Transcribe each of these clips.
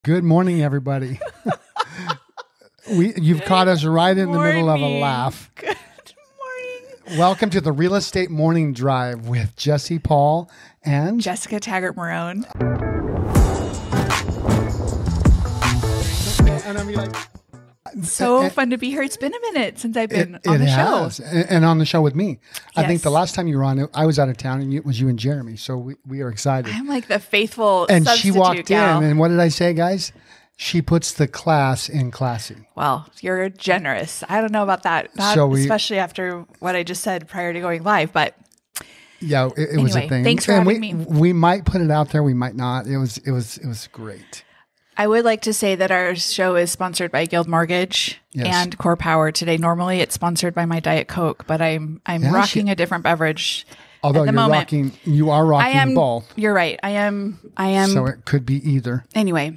Good morning, everybody. You've caught us right in the middle of a laugh. Good morning. Welcome to the Real Estate Morning Drive with Jesse Paul and Jessica Taggart Marron. And I mean, like, So fun to be here. It's been a minute since I've been on the show. And on the show with me. I think Yes. the last time you were on, I was out of town, and it was you and Jeremy. So we are excited. I'm like the faithful And substitute she walked gal. in, and what did I say, guys? She puts the class in classy. Well, you're generous. I don't know about that, especially after what I just said prior to going live, but Yeah, it was a thing. Thanks for having me. We might put it out there. We might not. It was great. I would like to say that our show is sponsored by Guild Mortgage and Core Power today. Normally it's sponsored by my Diet Coke, but I'm rocking a different beverage. Although at the moment. you are rocking both. You're right. I am. So it could be either. Anyway,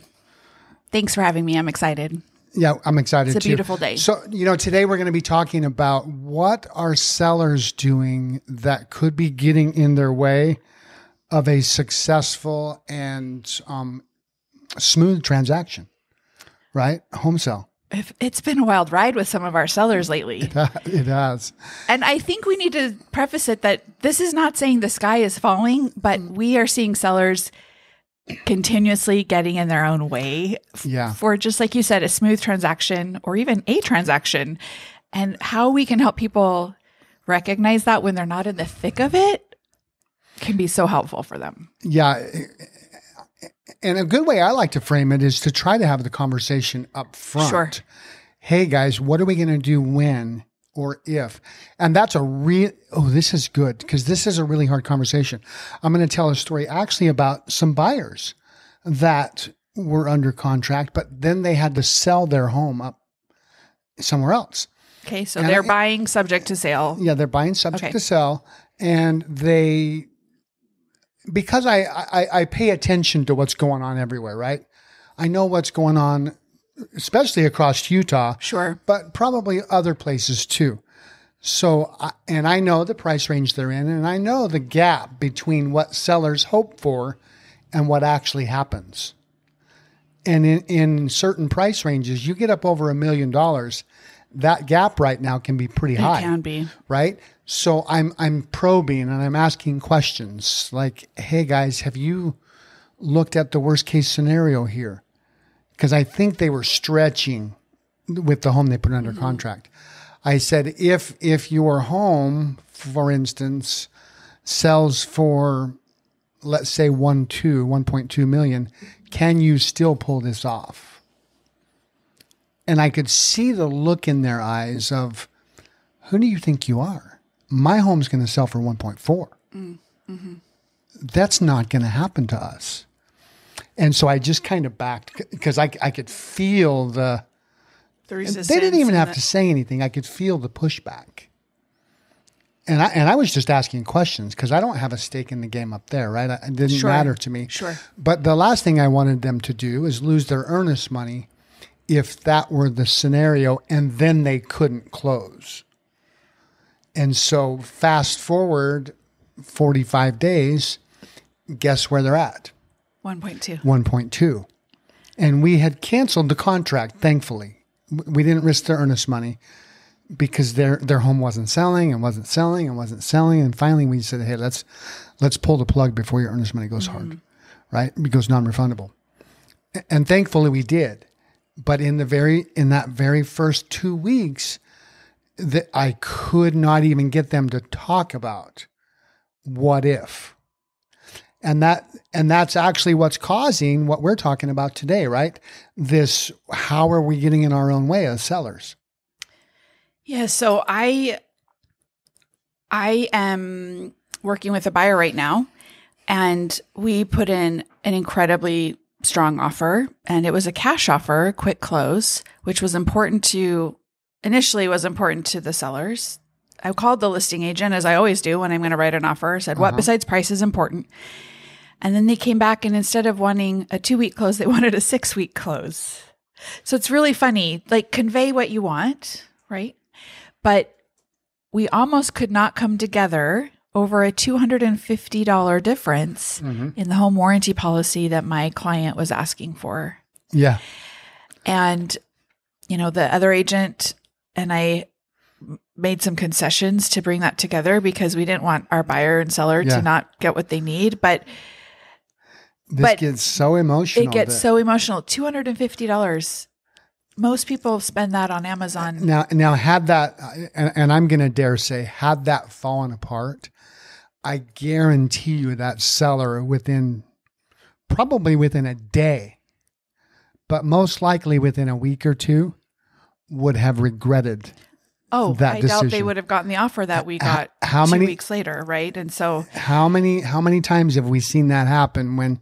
thanks for having me. I'm excited. Yeah, I'm excited too. It's a beautiful day. So, today we're going to be talking about what are sellers doing that could be getting in their way of a successful and smooth transaction, right? Home sale. It's been a wild ride with some of our sellers lately. It has. And I think we need to preface it that this is not saying the sky is falling, but we are seeing sellers continuously getting in their own way for, just like you said, a smooth transaction or even a transaction, and how we can help people recognize that when they're not in the thick of it can be so helpful for them. Yeah. And a good way I like to frame it is to try to have the conversation up front. Sure. Hey guys, what are we going to do when or if? And that's this is good because this is a really hard conversation. I'm going to tell a story actually about some buyers that were under contract, but then they had to sell their home up somewhere else. Okay. So they're buying subject to sale. Yeah. They're buying subject to sell, and because I pay attention to what's going on everywhere, right? I know what's going on, especially across Utah. Sure. But probably other places too. So, and I know the price range they're in, and I know the gap between what sellers hope for and what actually happens. And in certain price ranges, you get up over $1 million, that gap right now can be pretty high. It can be. Right? So I'm probing and I'm asking questions like, hey guys, have you looked at the worst case scenario here? Because I think they were stretching with the home they put under contract. I said, if your home, for instance, sells for, let's say 1.2 million, can you still pull this off? And I could see the look in their eyes of, who do you think you are? My home's going to sell for 1.4. Mm-hmm. That's not going to happen to us. And so I just kind of backed because I could feel the resistance. They didn't even have to say anything. I could feel the pushback. And I was just asking questions because I don't have a stake in the game up there, right? It didn't matter to me. Sure. But the last thing I wanted them to do is lose their earnest money if that were the scenario and then they couldn't close. And so fast forward 45 days, guess where they're at? 1.2. 1.2. And we had canceled the contract, thankfully. We didn't risk their earnest money because their home wasn't selling and wasn't selling and wasn't selling. And finally we said, hey, let's pull the plug before your earnest money goes hard, right? It goes non-refundable. And thankfully we did. But in that very first 2 weeks, that I could not even get them to talk about what if. And that's actually what's causing what we're talking about today, right? This, how are we getting in our own way as sellers? Yeah. So I am working with a buyer right now, and we put in an incredibly strong offer, and it was a cash offer, quick close, which was initially was important to the sellers. I called the listing agent, as I always do when I'm going to write an offer, said, what besides price is important? And then they came back, and instead of wanting a 2-week close, they wanted a 6-week close. So it's really funny, like convey what you want, right? But we almost could not come together over a $250 difference in the home warranty policy that my client was asking for. Yeah. And, the other agent and I made some concessions to bring that together because we didn't want our buyer and seller to not get what they need. But this gets so emotional. It gets so emotional. $250. Most people spend that on Amazon. Now had that, and I'm going to dare say, had that fallen apart, I guarantee you that seller probably within a day, but most likely within a week or two, would have regretted that decision. Doubt they would have gotten the offer that we got 2 weeks later, right? And so how many times have we seen that happen when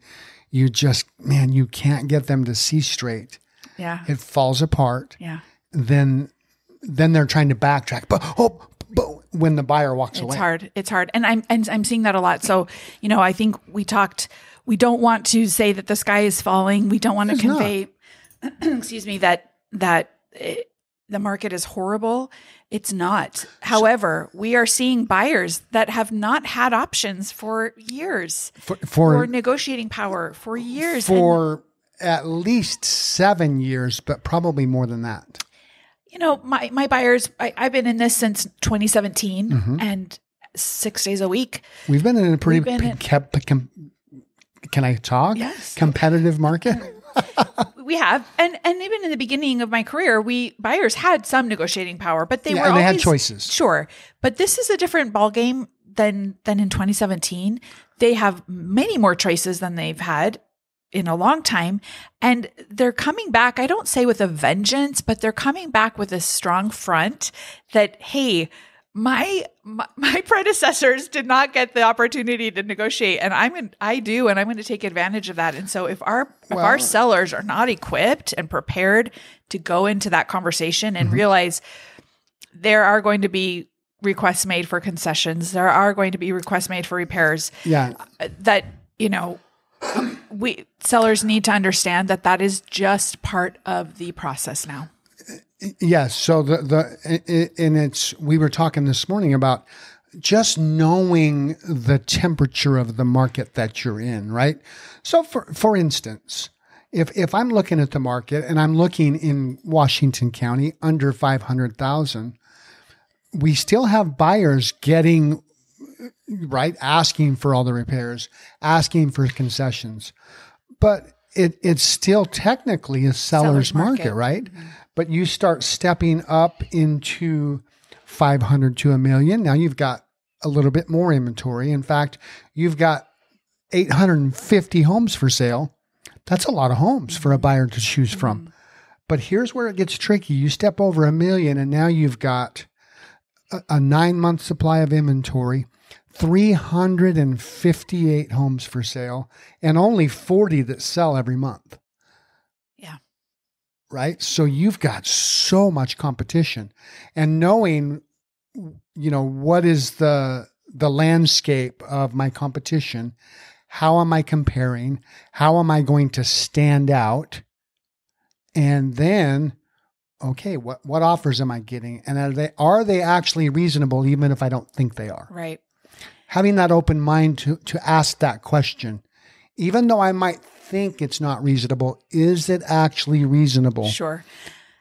you just, you can't get them to see straight. Yeah. It falls apart. Yeah. Then they're trying to backtrack. But when the buyer walks away. It's hard. And I'm seeing that a lot. So, I think we don't want to say that the sky is falling. We don't want to convey, excuse me, that the market is horrible. It's not. However, we are seeing buyers that have not had options for years, for negotiating power for years. For at least 7 years, but probably more than that. My buyers, I've been in this since 2017 and 6 days a week. We've been in a pretty, can I talk? Yes. Competitive market. We have. And even in the beginning of my career, buyers had some negotiating power, but they had choices. Sure. But this is a different ballgame than in 2017. They have many more choices than they've had in a long time. And they're coming back, I don't say with a vengeance, but they're coming back with a strong front that, hey, my predecessors did not get the opportunity to negotiate, and I do, and I'm going to take advantage of that. And so if our sellers are not equipped and prepared to go into that conversation and realize there are going to be requests made for concessions, there are going to be requests made for repairs, that we sellers need to understand that is just part of the process now. Yes. So we were talking this morning about just knowing the temperature of the market that you're in, right? So for instance, if I'm looking at the market and I'm looking in Washington County under 500,000, we still have buyers asking for all the repairs, asking for concessions, but it's still technically a seller's market, right? Mm-hmm. But you start stepping up into 500 to $1 million. Now you've got a little bit more inventory. In fact, you've got 850 homes for sale. That's a lot of homes for a buyer to choose from. But here's where it gets tricky. You step over $1 million and now you've got a 9-month supply of inventory, 358 homes for sale, and only 40 that sell every month. Right? So you've got so much competition, and knowing, what is the landscape of my competition? How am I comparing? How am I going to stand out? And then, okay, what offers am I getting? And are they actually reasonable, even if I don't think they are? Right. Having that open mind to ask that question, even though I might think it's not reasonable, is it actually reasonable? Sure.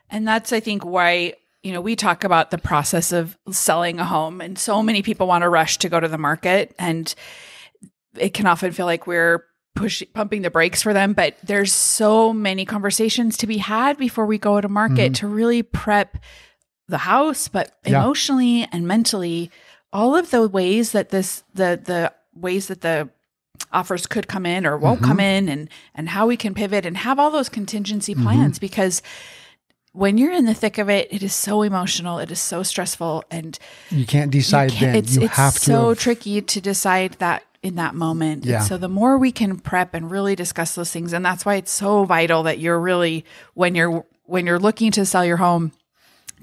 And that's, I think, why, we talk about the process of selling a home, and so many people want to rush to go to the market, and it can often feel like we're pumping the brakes for them, but there's so many conversations to be had before we go to market to really prep the house, but emotionally and mentally, all of the ways that the ways that the offers could come in or won't come in, and how we can pivot and have all those contingency plans, because when you're in the thick of it, it is so emotional, it is so stressful, and you can't decide then. It's so tricky to decide that in that moment. Yeah. And so the more we can prep and really discuss those things, and that's why it's so vital that you're really, when you're looking to sell your home,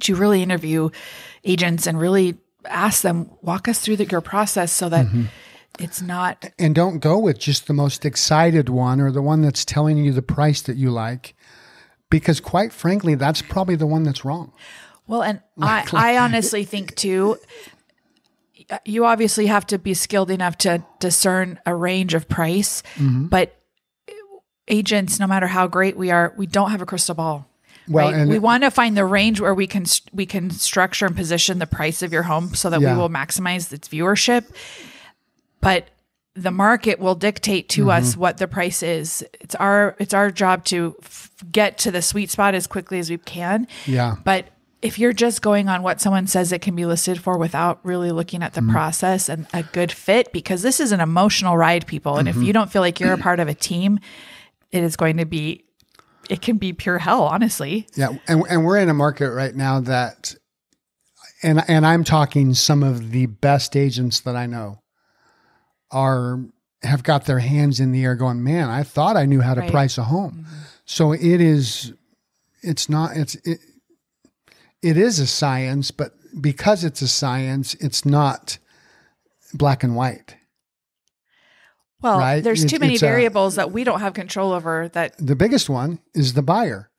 to really interview agents and really ask them, walk us through your process so that it's not. And don't go with just the most excited one or the one that's telling you the price that you like, because quite frankly, that's probably the one that's wrong. Well, and I honestly think too, you obviously have to be skilled enough to discern a range of price, but agents, no matter how great we are, we don't have a crystal ball. Well, right? and we want to find the range where we can structure and position the price of your home so that we will maximize its viewership. But the market will dictate to us what the price is. It's our job to get to the sweet spot as quickly as we can. Yeah. But if you're just going on what someone says it can be listed for without really looking at the process and a good fit, because this is an emotional ride, people. And if you don't feel like you're a part of a team, it can be pure hell, honestly. Yeah. And we're in a market right now that, and I'm talking some of the best agents that I know have got their hands in the air going, man, I thought I knew how to price a home. So it is a science, but because it's a science, it's not black and white. Well, right? There's too many variables that we don't have control over. That the biggest one is the buyer.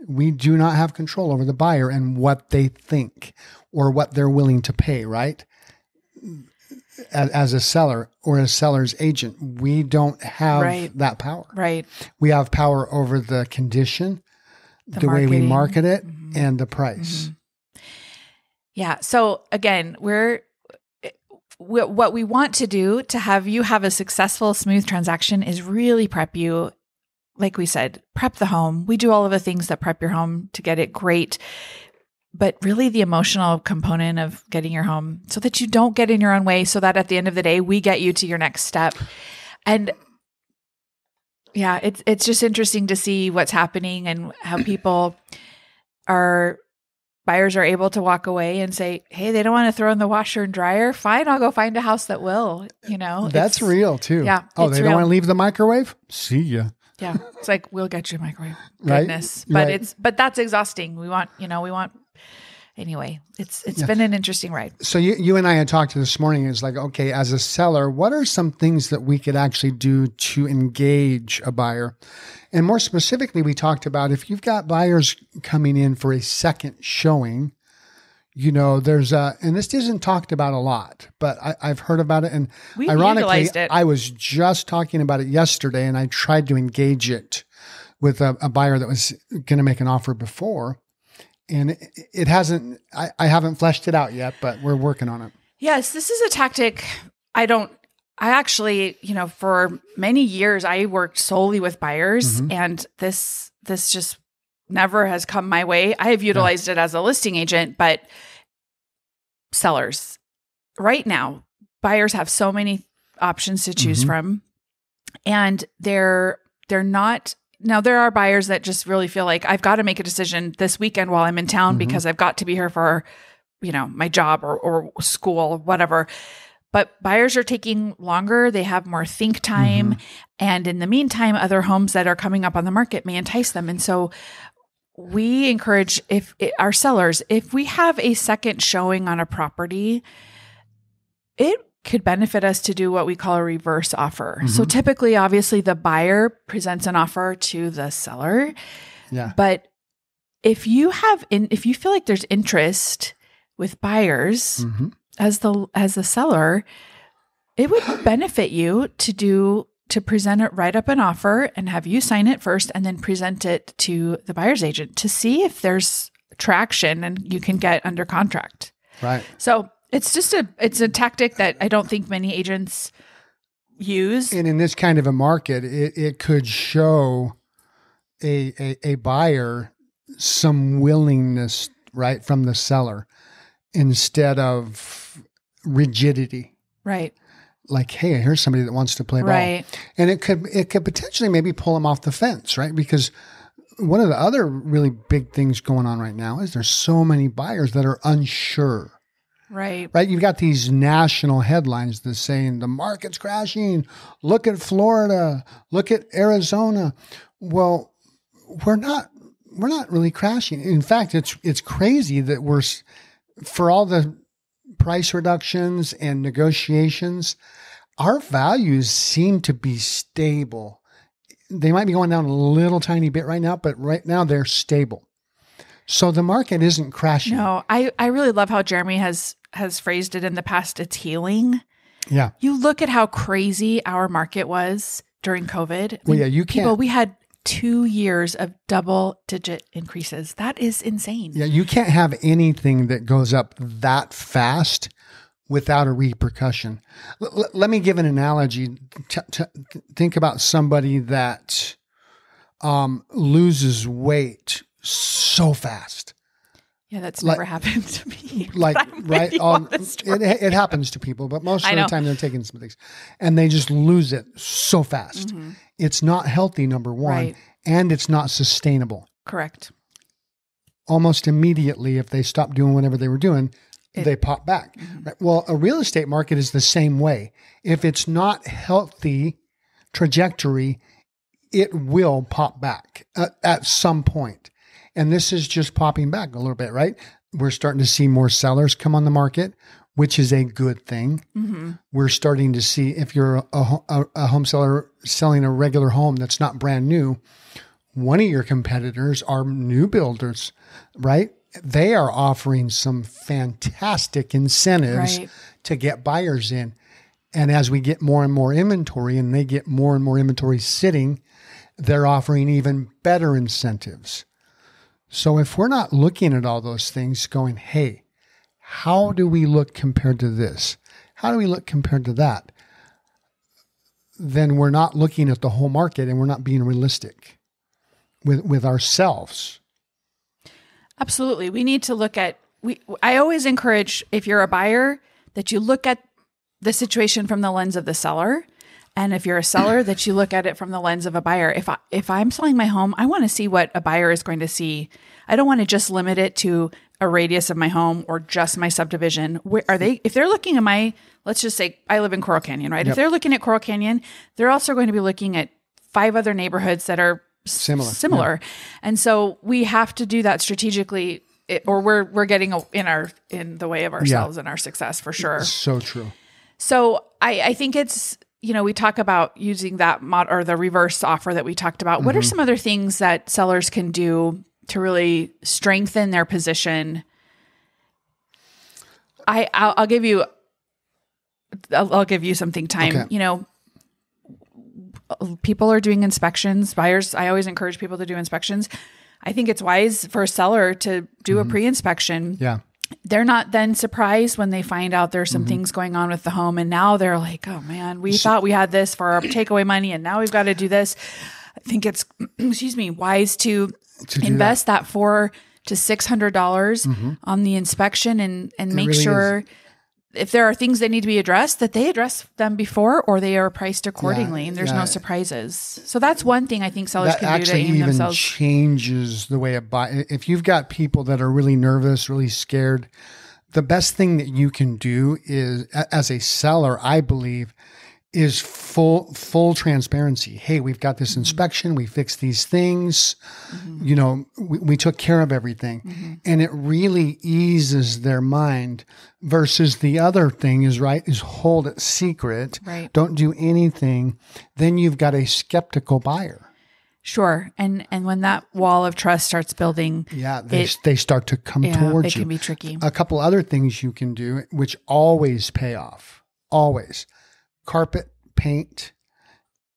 We do not have control over the buyer and what they think or what they're willing to pay, right? As a seller or a seller's agent, we don't have that power. Right. We have power over the condition, the way we market it, and the price. Yeah. So again, what we want to do to have you have a successful, smooth transaction is really prep you. Like we said, prep the home. We do all of the things that prep your home to get it great. But really the emotional component of getting your home so that you don't get in your own way, so that at the end of the day, we get you to your next step. And yeah, it's just interesting to see what's happening and how buyers are able to walk away and say, hey, they don't want to throw in the washer and dryer. Fine, I'll go find a house that will, That's real too. Yeah. Oh, they don't want to leave the microwave? See ya. Yeah. It's like, we'll get you a microwave. Right? Goodness. But that's exhausting. Anyway, it's been an interesting ride. So you and I had talked this morning. It's like, okay, as a seller, what are some things that we could actually do to engage a buyer? And more specifically, we talked about if you've got buyers coming in for a second showing, there's and this isn't talked about a lot, but I've heard about it. And we ironically, utilized it. I was just talking about it yesterday, and I tried to engage it with a buyer that was going to make an offer before. And it hasn't, I haven't fleshed it out yet, but we're working on it. Yes, this is a tactic. I actually, for many years, I worked solely with buyers, and this just never has come my way. I have utilized it as a listing agent, but sellers right now, buyers have so many options to choose from, and they're not. Now, there are buyers that just really feel like I've got to make a decision this weekend while I'm in town because I've got to be here for, my job or school, whatever. But buyers are taking longer. They have more think time. And in the meantime, other homes that are coming up on the market may entice them. And so we encourage our sellers, if we have a second showing on a property, it could benefit us to do what we call a reverse offer. So typically, obviously, the buyer presents an offer to the seller. Yeah. But if you feel like there's interest with buyers as the seller, it would benefit you to present it, write up an offer and have you sign it first and then present it to the buyer's agent to see if there's traction and you can get under contract. Right. So it's a tactic that I don't think many agents use. And in this kind of a market, it could show a buyer some willingness, right, from the seller instead of rigidity. Right. Like, hey, here's somebody that wants to play ball. Right. And it could potentially maybe pull them off the fence, right? Because one of the other really big things going on right now is there's so many buyers that are unsure. Right. Right. You've got these national headlines that saying the market's crashing. Look at Florida. Look at Arizona. Well, we're not really crashing. In fact, it's crazy that for all the price reductions and negotiations, our values seem to be stable. They might be going down a little tiny bit right now, but right now they're stable. So the market isn't crashing. No, I really love how Jeremy has phrased it in the past. It's healing. Yeah. You look at how crazy our market was during COVID. Well, yeah, you can't. We had 2 years of double-digit increases. That is insane. Yeah, you can't have anything that goes up that fast without a repercussion. Let me give an analogy. Think about somebody that loses weight so fast. Yeah, that's never happened to me. Right? It happens to people, but most of the time they're taking some things and they just lose it so fast. Mm-hmm. It's not healthy, number one, and it's not sustainable. Correct. Almost immediately, if they stop doing whatever they were doing, they pop back. Mm-hmm. Right? Well, a real estate market is the same way. If it's not healthy trajectory, it will pop back at some point. And this is just popping back a little bit, right? We're starting to see more sellers come on the market, which is a good thing. Mm-hmm. We're starting to see, if you're a home seller selling a regular home that's not brand new, one of your competitors are new builders, right? They are offering some fantastic incentives to get buyers in. And as we get more and more inventory and they get more and more inventory sitting, they're offering even better incentives. So if we're not looking at all those things going, hey, how do we look compared to this? How do we look compared to that? Then we're not looking at the whole market and we're not being realistic with ourselves. Absolutely. We need to look at, I always encourage, if you're a buyer, that you look at the situation from the lens of the seller. And if you're a seller, that you look at it from the lens of a buyer. If I'm selling my home, I want to see what a buyer is going to see. I don't want to just limit it to a radius of my home or just my subdivision. Where are they? If they're looking at let's just say I live in Coral Canyon, right? Yep. If they're looking at Coral Canyon, they're also going to be looking at 5 other neighborhoods that are similar. Yeah. And so we have to do that strategically, or we're getting in the way of ourselves and our success for sure. So true. So I think it's, we talk about using that or the reverse offer that we talked about. Mm-hmm. What are some other things that sellers can do to really strengthen their position? I'll give you something time. Okay. People are doing inspections. Buyers, I always encourage people to do inspections. I think it's wise for a seller to do a pre-inspection. Yeah. They're not then surprised when they find out there's some things going on with the home. And now they're like, oh man, we thought we had this for our takeaway money and now we've got to do this. I think it's, wise to invest that $400 to $600 on the inspection and make really sure if there are things that need to be addressed, that they address them before or they are priced accordingly and there's no surprises. So that's one thing I think sellers can do to aim themselves. That actually changes the way it buy. If you've got people that are really nervous, really scared, the best thing that you can do is, as a seller, I believe, is full transparency. Hey, we've got this inspection. We fixed these things. We took care of everything. And it really eases their mind versus the other thing is hold it secret. Right. Don't do anything. Then you've got a skeptical buyer. Sure. And when that wall of trust starts building, they start to come towards you. It can be tricky. A couple other things you can do, which always pay off. Always. Carpet, paint,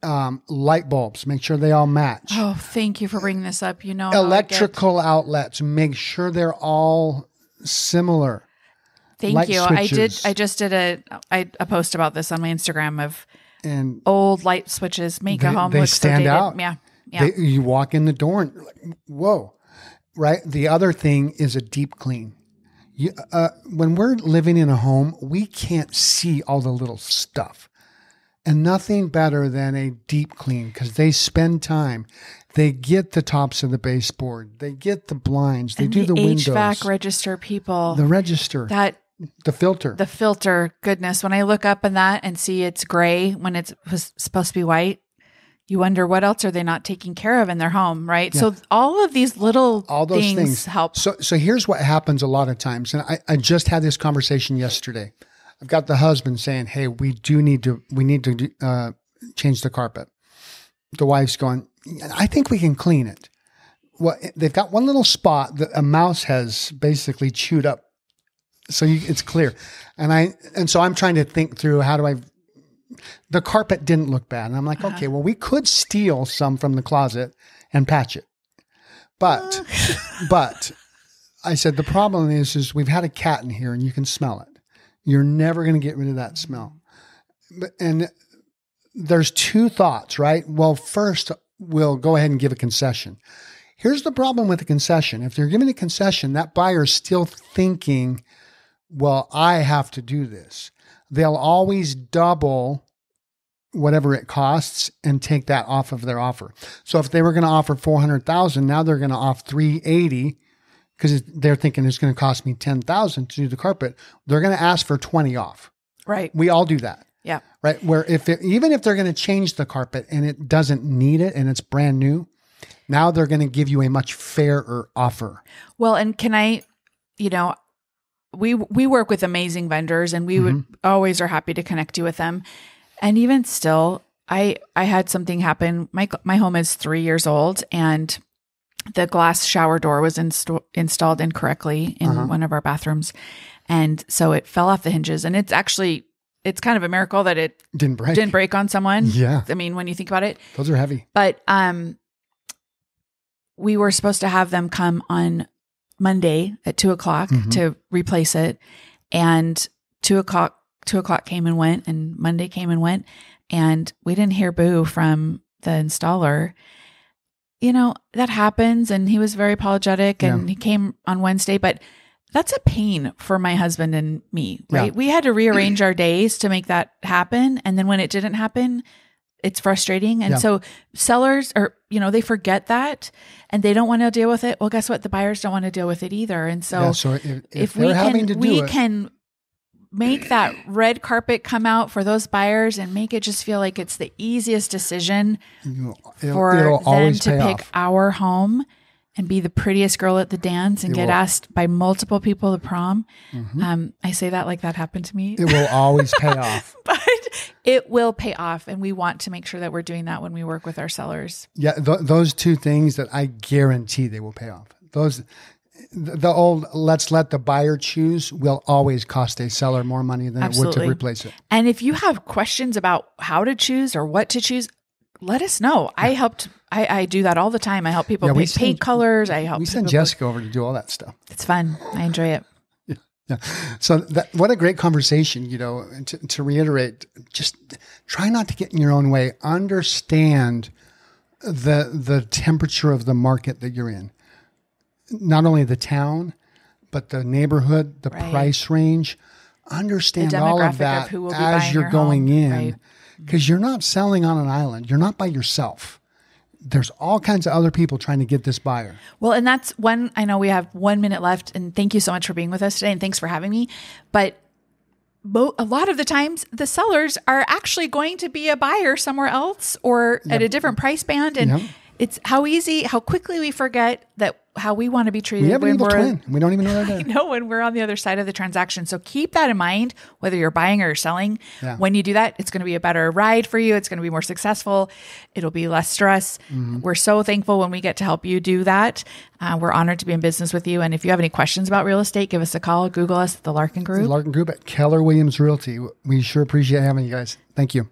light bulbs. Make sure they all match. Oh, thank you for bringing this up. Electrical outlets. Make sure they're all similar. Thank light you. Switches. I just did a post about this on my Instagram of old light switches make a home look stand so out. Yeah. You walk in the door and you're like, whoa. Right. The other thing is a deep clean. When we're living in a home, we can't see all the little stuff. And nothing better than a deep clean because they spend time. They get the tops of the baseboard. They get the blinds. They do the windows. HVAC register people. The register. The filter. The filter. Goodness. When I look up in that and see it's gray when it was supposed to be white, you wonder what else are they not taking care of in their home, right? Yeah. So all of these little things help. So here's what happens a lot of times. And I just had this conversation yesterday. I've got the husband saying, hey, we need to change the carpet. The wife's going, I think we can clean it. Well, they've got one little spot that a mouse has basically chewed up. So it's clear. And so I'm trying to think through how do I the carpet didn't look bad. And I'm like, okay, well, we could steal some from the closet and patch it. But I said, the problem is we've had a cat in here and you can smell it. You're never going to get rid of that smell. And there's two thoughts, right? Well, first, we'll go ahead and give a concession. Here's the problem with a concession. If you're giving a concession, that buyer's still thinking, well, I have to do this. They'll always double whatever it costs and take that off of their offer. So if they were going to offer $400,000, now they're going to offer $380,000 because they're thinking it's going to cost me $10,000 to do the carpet. They're going to ask for 20 off. Right. We all do that. Yeah. Right. Where even if they're going to change the carpet and it doesn't need it and it's brand new, now they're going to give you a much fairer offer. Well, and can I, we work with amazing vendors and we would always are happy to connect you with them. And even still, I had something happen. My home is 3 years old and the glass shower door was installed incorrectly in one of our bathrooms. And so it fell off the hinges. And it's kind of a miracle that it didn't break on someone. Yeah. I mean, when you think about it. Those are heavy. But we were supposed to have them come on Monday at 2:00 to replace it. And 2:00 came and went, and Monday came and went, and we didn't hear boo from the installer. That happens, and he was very apologetic, and he came on Wednesday, but that's a pain for my husband and me, right? Yeah. We had to rearrange our days to make that happen, and then when it didn't happen, it's frustrating. And so sellers are, they forget that and they don't want to deal with it. Well, guess what? The buyers don't want to deal with it either. And so, if we can make that red carpet come out for those buyers and make it just feel like it's the easiest decision for them to pick our home and be the prettiest girl at the dance and get asked by multiple people to prom. I say that like that happened to me. It will always pay off. But it will pay off. And we want to make sure that we're doing that when we work with our sellers. Yeah. Those two things that I guarantee they will pay off. The old let's let the buyer choose will always cost a seller more money than it would to replace it. And if you have questions about how to choose or what to choose, let us know. Yeah. I do that all the time. I help people pick paint colors. We send Jessica over to do all that stuff. It's fun. I enjoy it. Yeah. So what a great conversation, to reiterate, just try not to get in your own way. Understand the temperature of the market that you're in. Not only the town, but the neighborhood, the price range. Understand all of that as you're going in. Because you're not selling on an island. You're not by yourself. There's all kinds of other people trying to get this buyer. Well, and that's I know we have 1 minute left, and thank you so much for being with us today, and thanks for having me. But a lot of the times, the sellers are actually going to be a buyer somewhere else or at a different price band. And it's how quickly we forget that how we want to be treated. We have an evil twin. We don't even know that. I know, when we're on the other side of the transaction. So keep that in mind, whether you're buying or selling. Yeah. When you do that, it's going to be a better ride for you. It's going to be more successful. It'll be less stress. We're so thankful when we get to help you do that. We're honored to be in business with you. And if you have any questions about real estate, give us a call. Google us, the Larkin Group. The Larkin Group at Keller Williams Realty. We sure appreciate having you guys. Thank you.